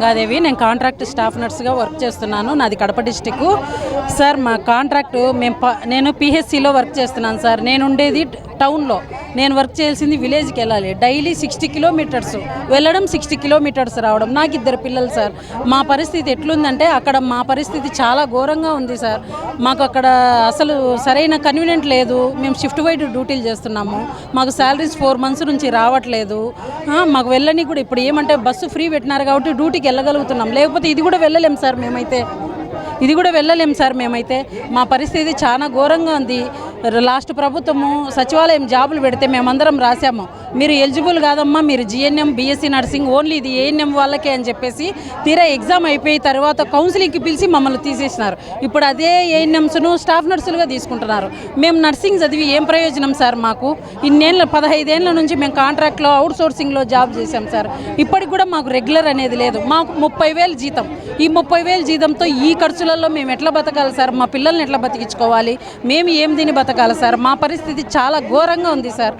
గంగాదేవి నేను contract staff నర్స్గా work చేస్తున్నాను. నాది కడప డిస్టిక్ సార్. మా కాంట్రాక్టు నేను పిహెచ్సిలో వర్క్ చేస్తున్నాను సార్. నేను ఉండేది టౌన్లో. నేను వర్క్ చేయాల్సింది విలేజ్కి వెళ్ళాలి. డైలీ 60 కిలోమీటర్స్ వెళ్ళడం, 60 కిలోమీటర్స్ రావడం. నాకు 2 పిల్లలు సార్. మా పరిస్థితి ఎట్లుందంటే అక్కడ మా పరిస్థితి చాలా ఘోరంగా ఉంది సార్. మాకు అక్కడ అసలు సరైన కన్వీనియంట్ లేదు. మేము షిఫ్ట్ వైడ్ డ్యూటీలు చేస్తున్నాము. మాకు శాలరీస్ 4 మంత్స్ నుంచి రావట్లేదు. మాకు వెళ్ళని కూడా ఇప్పుడు ఏమంటే బస్సు ఫ్రీ పెట్టినారు కాబట్టి డ్యూటీకి వెళ్ళగలుగుతున్నాం. లేకపోతే ఇది కూడా వెళ్ళలేం సార్ మేమైతే. మా పరిస్థితి చాలా ఘోరంగా ఉంది. లాస్ట్ ప్రభుత్వము సచివాలయం జాబులు పెడితే మేమందరం రాసాము, మీరు ఎలిజిబుల్ కాదమ్మా, మీరు జిఎన్ఎం బీఎస్సీ నర్సింగ్ ఓన్లీ ఇది ఏఎన్ఎం వాళ్ళకే అని చెప్పేసి తీరా ఎగ్జామ్ అయిపోయి తర్వాత కౌన్సిలింగ్కి పిలిచి మమ్మల్ని తీసేసినారు. ఇప్పుడు అదే ఏఎన్ఎంస్ను స్టాఫ్ నర్సులుగా తీసుకుంటున్నారు. మేము నర్సింగ్ చదివి ఏం ప్రయోజనం సార్? మాకు 15 ఏళ్ళ నుంచి మేము కాంట్రాక్ట్లో అవుట్ సోర్సింగ్లో జాబ్ చేసాం సార్. ఇప్పటికి కూడా మాకు రెగ్యులర్ అనేది లేదు. మాకు 30,000 జీతం. ఈ 30,000 జీతంతో ఈ ఖర్చులలో మేము ఎట్లా బతకాలి సార్? మా పిల్లల్ని ఎట్లా బతికించుకోవాలి? మేము ఏం తిని బతకాలి సార్? మా పరిస్థితి చాలా ఘోరంగా ఉంది సార్.